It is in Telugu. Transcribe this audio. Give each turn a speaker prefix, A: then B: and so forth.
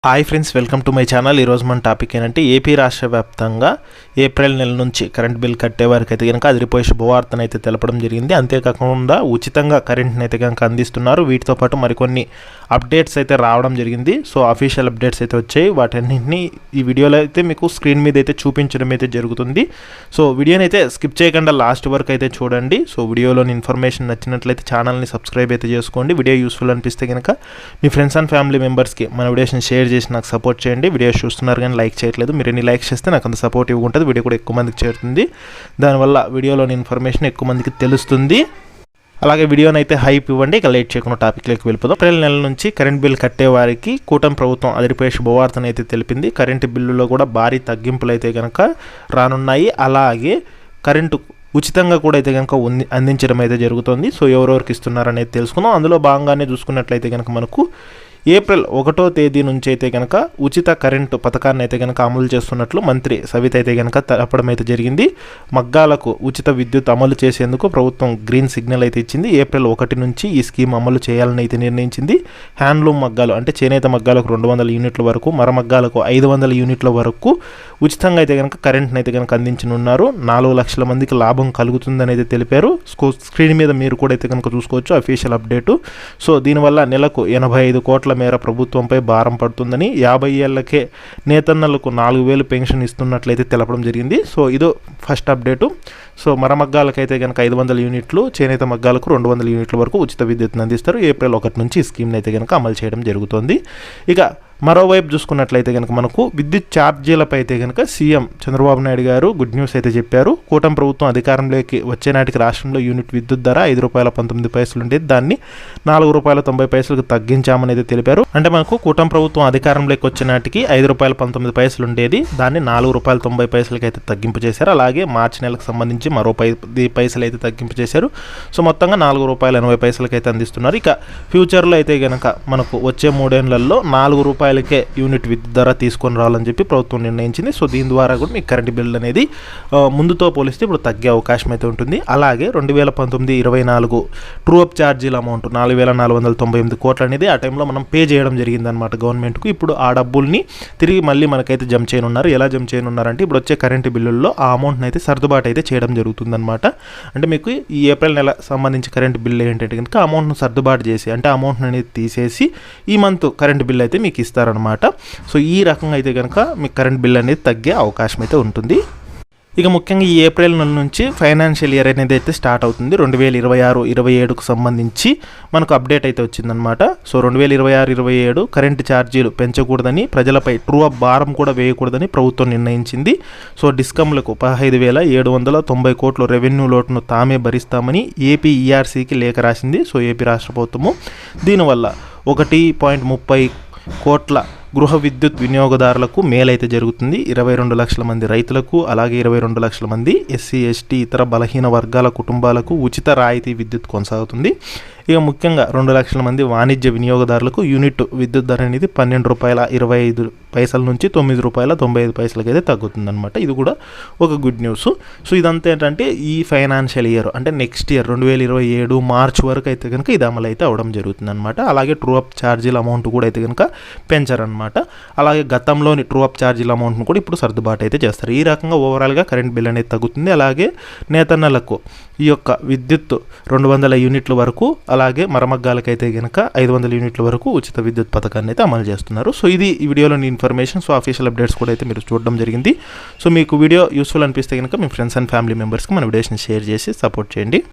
A: Hi friends, welcome to my channel. ఈరోజు మన టాపిక్ ఏంటంటే ఏపీ రాష్ట్ర వ్యాప్తంగా ఏప్రిల్ నెల నుంచి కరెంట్ బిల్ కట్టే వారికి అయితే కనుక అదిరిపోయే శుభవార్తను అయితే తెలపడం జరిగింది. అంతేకాకుండా ఉచితంగా కరెంట్ని అయితే కనుక అందిస్తున్నారు. వీటితో పాటు మరికొన్ని అప్డేట్స్ అయితే రావడం జరిగింది. సో అఫీషియల్ అప్డేట్స్ అయితే వచ్చాయి. వాటన్నింటినీ ఈ వీడియోలో అయితే మీకు స్క్రీన్ మీద అయితే చూపించడం అయితే జరుగుతుంది. సో వీడియోని అయితే స్కిప్ చేయకుండా లాస్ట్ వరకు అయితే చూడండి. సో వీడియోలోని ఇన్ఫర్మేషన్ నచ్చినట్లయితే ఛానల్ని సబ్స్క్రైబ్ అయితే చేసుకోండి. వీడియో యూస్ఫుల్ అనిపిస్తే కనుక మీ ఫ్రెండ్స్ అండ్ ఫ్యామిలీ మెంబర్స్కి మన వీడియోస్ని షేర్ చేసి నాకు సపోర్ట్ చేయండి. వీడియోస్ చూస్తున్నారు కానీ లైక్ చేయట్లేదు. మీరు ఎన్ని లైక్స్ చేస్తే నాకు అంత సపోర్టివ్గా ఉంటుంది. వీడియో కూడా ఎక్కువ మందికి చేరుతుంది. దానివల్ల వీడియోలోని ఇన్ఫర్మేషన్ ఎక్కువ మందికి తెలుస్తుంది. అలాగే వీడియోని అయితే హైప్ ఇవ్వండి. ఇక లేట్ చేయకుండా టాపిక్లోకి వెళ్ళిపోదాం. ఏప్రిల్ నెల నుంచి కరెంట్ బిల్ కట్టే వారికి కూటమి ప్రభుత్వం అదిరిపోయే శుభవార్తను అయితే తెలిపింది. కరెంటు బిల్లులో కూడా భారీ తగ్గింపులు అయితే కనుక రానున్నాయి. అలాగే కరెంటు ఉచితంగా కూడా అయితే కనుక అందించడం అయితే జరుగుతుంది. సో ఎవరెవరికి ఇస్తున్నారనేది తెలుసుకుందాం. అందులో భాగంగానే చూసుకున్నట్లయితే కనుక మనకు ఏప్రిల్ 1వ తేదీ నుంచి అయితే కనుక ఉచిత కరెంటు పథకాన్ని అయితే కనుక అమలు చేస్తున్నట్లు మంత్రి సవిత అయితే కనుక తెలపడం అయితే జరిగింది. మగ్గాలకు ఉచిత విద్యుత్ అమలు చేసేందుకు ప్రభుత్వం గ్రీన్ సిగ్నల్ అయితే ఇచ్చింది. ఏప్రిల్ 1 నుంచి ఈ స్కీమ్ అమలు చేయాలని అయితే నిర్ణయించింది. హ్యాండ్లూమ్ మగ్గాలు అంటే చేనేత మగ్గాలకు 200 యూనిట్ల వరకు, మరమగ్గాలకు 500 యూనిట్ల వరకు ఉచితంగా అయితే కనుక కరెంట్ని అయితే కనుక అందించనున్నారు. 4 లక్షల మందికి లాభం కలుగుతుందని అయితే తెలిపారు. స్క్రీన్ మీద మీరు కూడా అయితే కనుక చూసుకోవచ్చు అఫీషియల్ అప్డేటు. సో దీనివల్ల నెలకు 85 కోట్ల మేర ప్రభుత్వంపై భారం పడుతుందని, 50 ఏళ్లకే నేతన్నలకు 4,000 పెన్షన్ ఇస్తున్నట్లయితే తెలపడం జరిగింది. సో ఇదో ఫస్ట్ అప్డేటు. సో మరమగ్గాలకైతే కనుక 500 యూనిట్లు, చేనేత మగ్గాలకు 200 యూనిట్ల వరకు ఉచిత విద్యుత్తును అందిస్తారు. ఏప్రిల్ 1 నుంచి ఈ స్కీమ్ని అయితే కనుక అమలు చేయడం జరుగుతుంది. ఇక మరోవైపు చూసుకున్నట్లయితే కనుక మనకు విద్యుత్ ఛార్జీలపై అయితే కనుక సీఎం చంద్రబాబు నాయుడు గారు గుడ్ న్యూస్ అయితే చెప్పారు. కూటమి ప్రభుత్వం అధికారంలోకి వచ్చే నాటికి రాష్ట్రంలో యూనిట్ విద్యుత్ ధర ₹5.19 ఉండేది. దాన్ని ₹4.90కు తగ్గించామని అయితే తెలిపారు. అంటే మనకు కూటమి ప్రభుత్వం అధికారంలోకి వచ్చే నాటికి ₹5.19 ఉండేది. దాన్ని ₹4.90 అయితే తగ్గింపు చేశారు. అలాగే మార్చి నెలకు సంబంధించి మరో 10 పైసలు అయితే తగ్గింపు చేశారు. సో మొత్తంగా ₹4.80 అయితే అందిస్తున్నారు. ఇక ఫ్యూచర్లో అయితే కనుక మనకు వచ్చే 3 ఏళ్లలో ₹4 యూనిట్ విద్యుత్ ధర తీసుకొని రావాలని చెప్పి ప్రభుత్వం నిర్ణయించింది. సో దీని ద్వారా కూడా మీకు కరెంట్ బిల్ అనేది ముందుతో పోలిస్తే ఇప్పుడు తగ్గే అవకాశం అయితే ఉంటుంది. అలాగే 2019-24 ట్రూ అప్ ఛార్జీల అమౌంట్ 4,498 కోట్లు అనేది ఆ టైంలో మనం పే చేయడం జరిగిందనమాట గవర్నమెంట్కు. ఇప్పుడు ఆ డబ్బుల్ని తిరిగి మళ్ళీ మనకైతే జమ చేయనున్నారు. ఎలా జమ చేయనున్నారంటే ఇప్పుడు వచ్చే కరెంటు బిల్లుల్లో ఆ అమౌంట్ని అయితే సర్దుబాటు అయితే చేయడం జరుగుతుందన్నమాట. అంటే మీకు ఈ ఏప్రిల్ నెల సంబంధించి కరెంటు బిల్లు ఏంటంటే కనుక అమౌంట్ను సర్దుబాటు చేసి, అంటే అమౌంట్ అనేది తీసేసి ఈ మంత్ కరెంటు బిల్ అయితే మీకు ఇస్తారనమాట. సో ఈ రకంగా అయితే కనుక మీకు కరెంట్ బిల్ అనేది తగ్గే అవకాశం అయితే ఉంటుంది. ఇక ముఖ్యంగా ఈ ఏప్రిల్ నెల నుంచి ఫైనాన్షియల్ ఇయర్ అనేది అయితే స్టార్ట్ అవుతుంది. 2026-27కు సంబంధించి మనకు అప్డేట్ అయితే వచ్చిందనమాట. సో 2026-27 కరెంటు ఛార్జీలు పెంచకూడదని, ప్రజలపై ట్రూ అప్ భారం కూడా వేయకూడదని ప్రభుత్వం నిర్ణయించింది. సో డిస్కమ్లకు 15,790 కోట్ల రెవెన్యూ లోటును తామే భరిస్తామని ఏపీ ఈఆర్సీకి లేఖ రాసింది. సో ఏపీ రాష్ట్ర ప్రభుత్వము దీనివల్ల 1.30 కోట్ల గృహ విద్యుత్ వినియోగదారులకు మేలైతే జరుగుతుంది. 22 లక్షల మంది రైతులకు, అలాగే 22 లక్షల మంది ఎస్సీ, ఎస్టీ, ఇతర బలహీన వర్గాల కుటుంబాలకు ఉచిత రాయితీ విద్యుత్ కొనసాగుతుంది. ఇక ముఖ్యంగా 2 లక్షల మంది వాణిజ్య వినియోగదారులకు యూనిట్ విద్యుత్ ధర అనేది ₹12.25 నుంచి ₹9.95 అయితే తగ్గుతుందన్నమాట. ఇది కూడా ఒక గుడ్ న్యూస్. సో ఇదంతా ఏంటంటే ఈ ఫైనాన్షియల్ ఇయర్ అంటే నెక్స్ట్ ఇయర్ 2027 మార్చ్ వరకు అయితే కనుక ఇది అమలు అయితే అవడం జరుగుతుందన్నమాట. అలాగే ట్రూ అప్ ఛార్జీల అమౌంట్ కూడా అయితే కనుక పెంచారనమాట. అలాగే గతంలోని ట్రూ అప్ ఛార్జీల అమౌంట్ను కూడా ఇప్పుడు సర్దుబాటు అయితే చేస్తారు. ఈ రకంగా ఓవరాల్గా కరెంట్ బిల్ అనేది తగ్గుతుంది. అలాగే నేతన్నలకు ఈ యొక్క విద్యుత్ 200 యూనిట్ల వరకు, అలాగే మరమగ్గాలకైతే కనుక 500 యూనిట్ల వరకు ఉచిత విద్యుత్ పథకాన్ని అయితే అమలు చేస్తున్నారు. సో ఇది ఈ వీడియోలోని ఇన్ఫర్మేషన్. సో అఫీషియల్ అప్డేట్స్ కూడా అయితే మీరు చూడడం జరిగింది. సో మీకు వీడియో యూస్ఫుల్ అనిపిస్తే కనుక మీ ఫ్రెండ్స్ అండ్ ఫ్యామిలీ మెంబర్స్కి మన వీడియోస్ని షేర్ చేసి సపోర్ట్ చేయండి.